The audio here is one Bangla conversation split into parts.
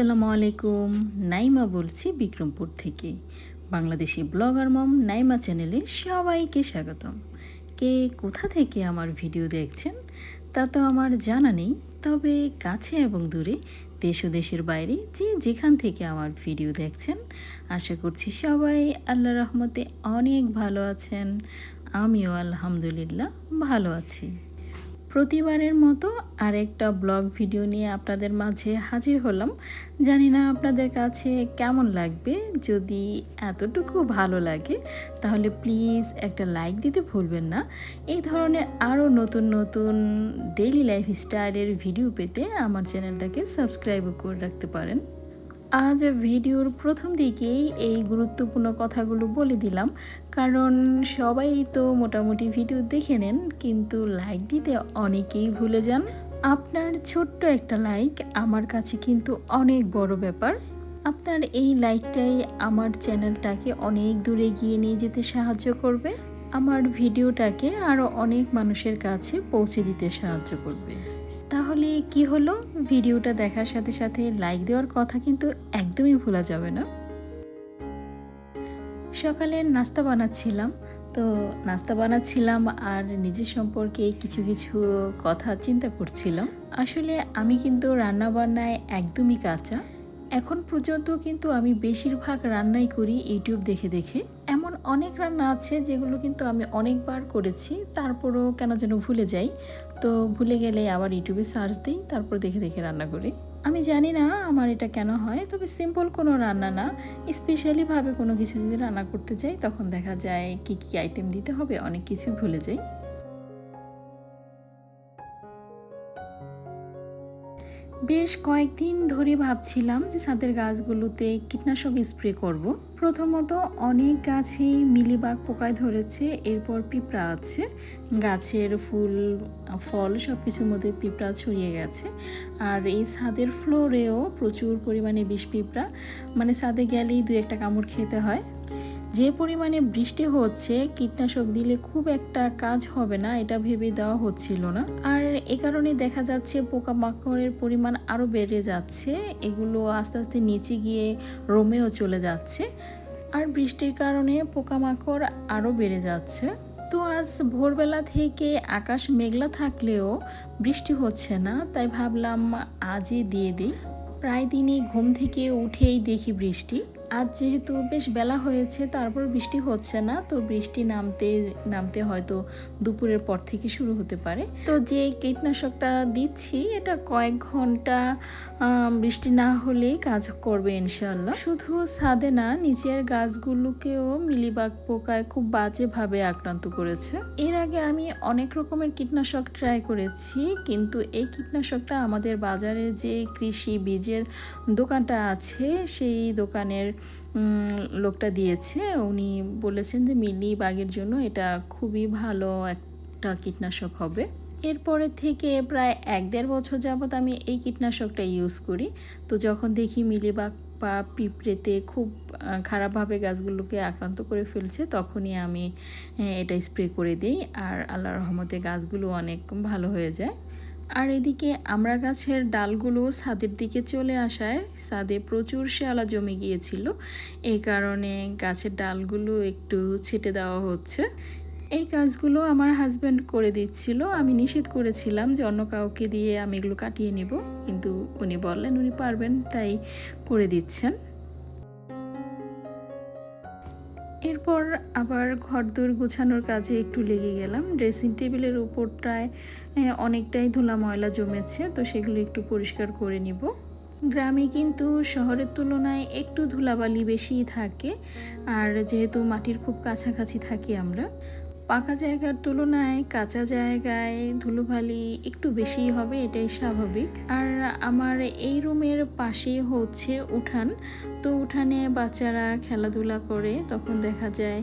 আসসালামু আলাইকুম। নাইমা বলছি বিক্রমপুর থেকে। বাংলাদেশি ব্লগার মম নাইমা চ্যানেলে সবাইকে স্বাগতম। কে কোথা থেকে আমার ভিডিও দেখছেন তা তো আমার জানা নেই, তবে কাছে এবং দূরে, দেশ ও দেশের বাইরে যে যেখান থেকে আমার ভিডিও দেখছেন, আশা করছি সবাই আল্লাহর রহমতে অনেক ভালো আছেন। আমিও আলহামদুলিল্লাহ ভালো আছি। প্রতিবারের মতো আরেকটা ব্লগ ভিডিও নিয়ে আপনাদের মাঝে হাজির হলাম। জানি না আপনাদের কাছে কেমন লাগবে। যদি এতটুকু ভালো লাগে তাহলে প্লিজ একটা লাইক দিতে ভুলবেন না। এই ধরনের আরও নতুন নতুন ডেইলি লাইফস্টাইলের ভিডিও পেতে আমার চ্যানেলটাকে সাবস্ক্রাইবও করে রাখতে পারেন। আজ ভিডিওর প্রথম দিকেই এই গুরুত্বপূর্ণ কথাগুলো বলে দিলাম, কারণ সবাই তো মোটামুটি ভিডিও দেখে নেন, কিন্তু লাইক দিতে অনেকেই ভুলে যান। আপনার ছোট্ট একটা লাইক আমার কাছে কিন্তু অনেক বড় ব্যাপার। আপনার এই লাইকটাই আমার চ্যানেলটাকে অনেক দূরে গিয়ে নিয়ে যেতে সাহায্য করবে, আমার ভিডিওটাকে আরও অনেক মানুষের কাছে পৌঁছে দিতে সাহায্য করবে। তাহলে কি হলো, ভিডিওটা দেখার সাথে সাথে লাইক দেওয়ার কথা কিন্তু একদমই ভোলা যাবে না। সকালে নাস্তা বানাচ্ছিলাম আর নিজের সম্পর্কে কিছু কিছু কথা চিন্তা করছিলাম। আসলে আমি কিন্তু রান্নাবান্নায় একদমই কাঁচা। এখন পর্যন্ত কিন্তু আমি বেশিরভাগ রান্নাই করি ইউটিউব দেখে দেখে। এমন অনেক রান্না আছে যেগুলো কিন্তু আমি অনেকবার করেছি, তারপরও কেন যেন ভুলে যাই। তো ভুলে গেলে আবার ইউটিউবে সার্চ দিই, তারপর দেখে দেখে রান্না করি। আমি জানি না আমার এটা কেন হয়, তবে সিম্পল কোনো রান্না না, স্পেশালিভাবে কোনো কিছু যদি রান্না করতে যাই তখন দেখা যায় কি কি আইটেম দিতে হবে অনেক কিছু ভুলে যাই। বেশ কয়েকদিন ধরে ভাবছিলাম যে ছাদের গাছগুলোতে কীটনাশক স্প্রে করব। প্রথমত অনেক গাছেই মিলিবাগ পোকায় ধরেছে, এরপর পিঁপড়া আছে, গাছের ফুল ফল সব কিছুর মধ্যে পিঁপড়া ছড়িয়ে গেছে। আর এই ছাদের ফ্লোরেও প্রচুর পরিমাণে বিষ পিঁপড়া, মানে ছাদে গেলেই 2-1 কামড় খেতে হয়। যে পরিমাণে বৃষ্টি হচ্ছে, কীটনাশক দিলে খুব একটা কাজ হবে না এটা ভেবে দেওয়া হচ্ছিল না। আর এ কারণে দেখা যাচ্ছে পোকামাকড়ের পরিমাণ আরও বেড়ে যাচ্ছে, এগুলো আস্তে আস্তে নিচে গিয়ে রোমেও চলে যাচ্ছে। আর বৃষ্টির কারণে পোকামাকড় আরও বেড়ে যাচ্ছে। তো আজ ভোরবেলা থেকে আকাশ মেঘলা থাকলেও বৃষ্টি হচ্ছে না, তাই ভাবলাম আজই দিয়ে দিই। প্রায় দিনই ঘুম থেকে উঠেই দেখি বৃষ্টি। আজ যেহেতু বেশ বেলা হয়েছে তারপর বৃষ্টি হচ্ছে না, তো বৃষ্টি নামতে নামতে হয়তো দুপুরের পর থেকে শুরু হতে পারে। তো যে কীটনাশকটা দিচ্ছি এটা কয়েক ঘন্টা বৃষ্টি না হলেই কাজ করবে ইনশাআল্লাহ। শুধু ছাদে না, নিচের গাছগুলোকেও মিলিবাগ পোকায় খুব বাজেভাবে আক্রান্ত করেছে। এর আগে আমি অনেক রকমের কীটনাশক ট্রাই করেছি, কিন্তু এই কীটনাশকটা আমাদের বাজারে যে কৃষি বীজের দোকানটা আছে সেই দোকানের লোকটা দিয়েছে। উনি বলেছেন যে মিলিবাগের জন্য এটা খুবই ভালো একটা কীটনাশক হবে। এরপরে থেকে প্রায় 1-1.5 বছর যাবৎ আমি এই কীটনাশকটা ইউজ করি। তো যখন দেখি মিলিবাগ বা পিঁপড়েতে খুব খারাপভাবে গাছগুলোকে আক্রান্ত করে ফেলছে, তখনই আমি এটা স্প্রে করে দিই, আর আল্লাহর রহমতে গাছগুলো অনেক ভালো হয়ে যায়। আর এদিকে আমড়া গাছের ডালগুলো ছাদের দিকে চলে আসায় ছাদে প্রচুর শেয়ালা জমে গিয়েছিল, এই কারণে গাছের ডালগুলো একটু ছেঁটে দেওয়া হচ্ছে। এই কাজগুলো আমার হাজব্যান্ড করে দিচ্ছিল, আমি নিষেধ করেছিলাম যে অন্য কাউকে দিয়ে আমি এগুলো কাটিয়ে নেব, কিন্তু উনি বললেন উনি পারবেন, তাই করে দিচ্ছেন। এরপর আবার ঘরদোর গোছানোর কাজে একটু লেগে গেলাম। ড্রেসিং টেবিলের উপরটায় অনেকটাই ধুলা ময়লা জমেছে, তো সেগুলো একটু পরিষ্কার করে নিব। গ্রামে কিন্তু শহরের তুলনায় একটু ধুলাবালি বেশিই থাকে, আর যেহেতু মাটির খুব কাছাকাছি থাকি আমরা, পাকা জায়গার তুলনায় কাঁচা জায়গায় ধুলোবালি একটু বেশিই হবে, এটাই স্বাভাবিক। আর আমার এই রুমের পাশেই হচ্ছে উঠান, তো উঠানে বাচ্চারা খেলাধুলা করে, তখন দেখা যায়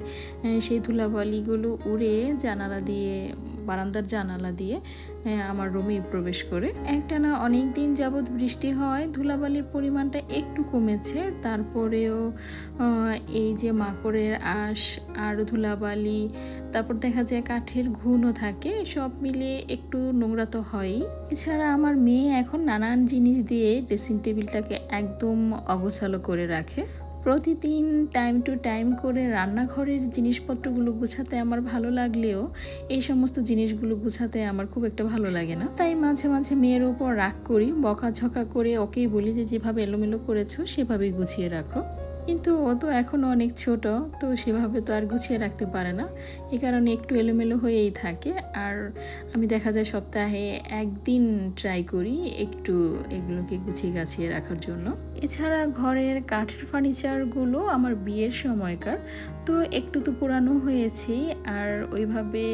সেই ধুলাবালিগুলো উড়ে জানালা দিয়ে বারান্দার জানালা দিয়ে আমার রুমেই প্রবেশ করে। একটানা অনেক দিন যাবৎ বৃষ্টি হয়, ধুলাবালির পরিমাণটা একটু কমেছে, তারপরেও এই যে মাকড়ের আঁশ আর ধুলাবালি, তারপর দেখা যায় কাঠের ঘুণও থাকে, সব মিলিয়ে একটু নোংরা তো হয়ই। এছাড়া আমার মেয়ে এখন নানান জিনিস দিয়ে ড্রেসিং টেবিলটাকে একদম অগোছালো করে রাখে। প্রতিদিন টাইম টু টাইম করে রান্নাঘরের জিনিসপত্রগুলো গুছাতে আমার ভালো লাগলেও এই সমস্ত জিনিসগুলো গুছাতে আমার খুব একটা ভালো লাগে না। তাই মাঝে মাঝে মেয়ের উপর রাগ করি, বকাঝকা করে ওকেই বলি যে যেভাবে এলোমেলো করেছো সেভাবেই গুছিয়ে রাখো। কিন্তু ও তো এখনও অনেক ছোট, তো সেভাবে তো আর গুছিয়ে রাখতে পারে না, এই কারণে একটু এলোমেলো হয়েই থাকে। আর আমি দেখা যায় সপ্তাহে একদিন ট্রাই করি একটু এগুলোকে গুছিয়ে গাছিয়ে রাখার জন্য। এছাড়া ঘরের কাঠের ফার্নিচারগুলো আমার বিয়ের সময়কার, তো একটু তো পুরানো হয়েছে আর ওইভাবে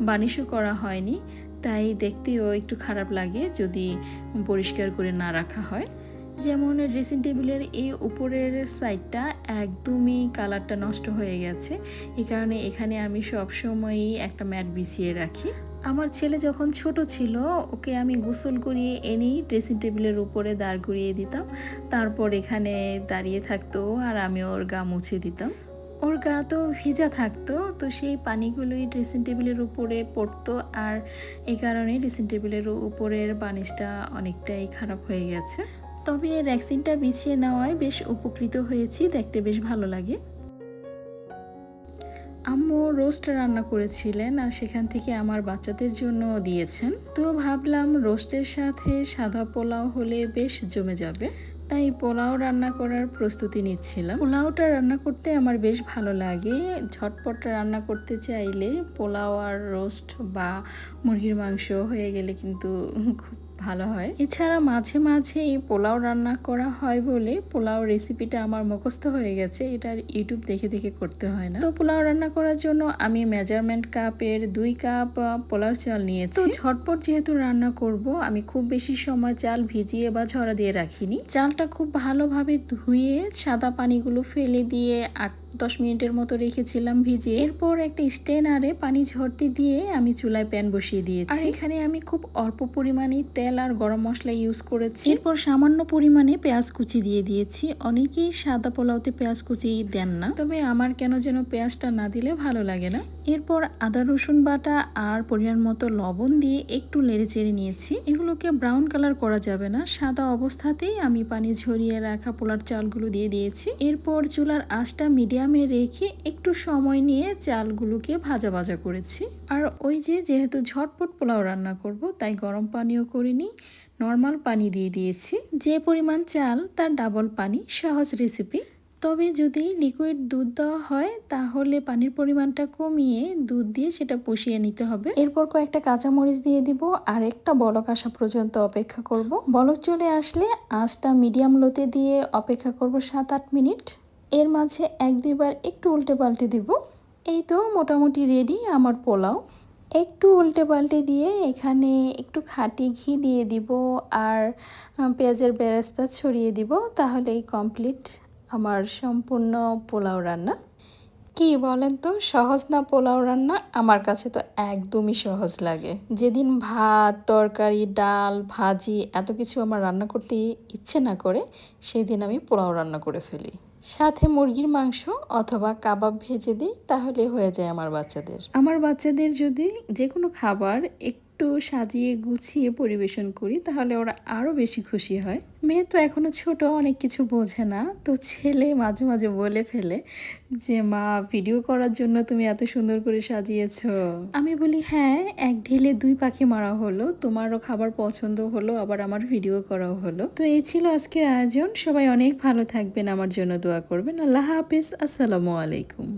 বানিশও করা হয়নি, তাই দেখতেও একটু খারাপ লাগে যদি পরিষ্কার করে না রাখা হয়। যেমন ড্রেসিং টেবিলের এই উপরের সাইডটা একদমই কালারটা নষ্ট হয়ে গেছে, এই কারণে এখানে আমি সবসময়ই একটা ম্যাট বিছিয়ে রাখি। আমার ছেলে যখন ছোট ছিল ওকে আমি গোসল করিয়ে এনেই ড্রেসিং টেবিলের উপরে দাঁড় করিয়ে দিতাম, তারপর এখানে দাঁড়িয়ে থাকতো আর আমি ওর গা মুছে দিতাম। ওর গা তো ভেজা থাকতো, তো সেই পানিগুলোই ড্রেসিং টেবিলের উপরে পড়তো, আর এই কারণে ড্রেসিং টেবিলের উপরের বানিশটা অনেকটাই খারাপ হয়ে গেছে। তবে র্যাক্সিনটা বিছিয়ে নেওয়ায় বেশ উপকৃত হয়েছি, দেখতে বেশ ভালো লাগে। আম্মু রোস্ট রান্না করেছিলেন আর সেখান থেকে আমার বাচ্চাদের জন্য দিয়েছেন, তো ভাবলাম রোস্টের সাথে সাদা পোলাও হলে বেশ জমে যাবে, তাই পোলাও রান্না করার প্রস্তুতি নিচ্ছিলাম। পোলাওটা রান্না করতে আমার বেশ ভালো লাগে। ঝটপট রান্না করতে চাইলে পোলাও আর রোস্ট বা মুরগির মাংস হয়ে গেলে কিন্তু খুব ভালো হয়। এছাড়া মাঝে মাঝে এই পোলাও রান্না করা হয় বলে পোলাও রেসিপিটা আমার মুখস্থ হয়ে গেছে, এটা ইউটিউব দেখে দেখে করতে হয় না। তো পোলাও রান্না করার জন্য আমি মেজারমেন্ট কাপের 2 কাপ পোলাও চাল নিয়েছি। তো ঝটপট যেহেতু রান্না করব, আমি খুব বেশি সময় চাল ভিজিয়ে বা ঝরা দিয়ে রাখিনি। চালটা খুব ভালোভাবে ধুয়ে সাদা পানিগুলো ফেলে দিয়ে 8-10 মিনিটের মতো রেখেছিলাম ভিজিয়ে। এরপর একটা স্ট্রেনারে পানি ঝরতে দিয়ে আমি চুলায় প্যান বসিয়ে দিয়েছি। আর এখানে আমি খুব অল্প পরিমাণে তেল আর গরম মশলা ইউজ করেছি। এরপর সামান্য পরিমাণে পেঁয়াজ কুচি দিয়ে দিয়েছি। অনেকেই সাদা পোলাওতে পেঁয়াজ কুচি দেন না, তবে আমার কেন যেন পেঁয়াজটা না দিলে ভালো লাগে না। এরপর আদা রসুন বাটা আর পরিমাণ মতো লবণ দিয়ে একটু নেড়ে চেড়ে নিয়েছি। এগুলোকে ব্রাউন কালার করা যাবে না, সাদা অবস্থাতেই আমি পানি ঝরিয়ে রাখা পোলার চালগুলো দিয়ে দিয়েছি। এরপর চুলার আঁচটা মিডিয়ামে রেখে একটু সময় নিয়ে চালগুলোকে ভাজা ভাজা করেছি। আর ওই যেহেতু ঝটপট পোলাও রান্না করব, তাই গরম পানিও করিনি, নর্মাল পানি দিয়ে দিয়েছি। যে পরিমাণ চাল তার ডাবল পানি, সহজ রেসিপি। তবে যদি লিকুইড দুধ দেওয়া হয় তাহলে পানির পরিমাণটা কমিয়ে দুধ দিয়ে সেটা বসিয়ে নিতে হবে। এরপর কয়েকটা কাঁচামরিচ দিয়ে দিব আর একটা বলক আসা পর্যন্ত অপেক্ষা করব। বলক চলে আসলে আঁচটা মিডিয়াম লোতে দিয়ে অপেক্ষা করব 7-8 মিনিট। এর মাঝে 1-2 বার একটু উল্টে পাল্টে দিব। এই তো মোটামুটি রেডি আমার পোলাও। একটু উল্টে পাল্টে দিয়ে এখানে একটু খাঁটি ঘি দিয়ে দিব আর পেঁয়াজের বেরেস্তা ছড়িয়ে দিব, তাহলেই কমপ্লিট আমার সম্পূর্ণ পোলাও রান্না। কি বলেন তো, সহজ না পোলাও রান্না? আমার কাছে তো একদমই সহজ লাগে। যেদিন ভাত, তরকারি, ডাল, ভাজি এত কিছু আমার রান্না করতে ইচ্ছে না করে, সেদিন আমি পোলাও রান্না করে ফেলি। সাথে মুরগির মাংস অথবা কাবাব ভেজে দিই, তাহলে হয়ে যায় আমার বাচ্চাদের। আমার বাচ্চাদের যদি যে কোনো খাবার একটু সাজিয়ে গুছিয়ে পরিবেশন করি তাহলে ওরা আরও বেশি খুশি হয়। মেয়ে তো এখনো ছোট, অনেক কিছু বোঝে না, তো ছেলে মাঝে মাঝে বলে ফেলে যে মা, ভিডিও করার জন্য তুমি এত সুন্দর করে সাজিয়েছো। আমি বলি হ্যাঁ, এক ঢিলে 2 পাখি মারা হলো, তোমারও খাবার পছন্দ হলো আবার আমার ভিডিও করাও হলো। তো এই ছিল আজকের আয়োজন। সবাই অনেক ভালো থাকবেন, আমার জন্য দোয়া করবেন। আল্লাহ হাফেজ, আসসালামু আলাইকুম।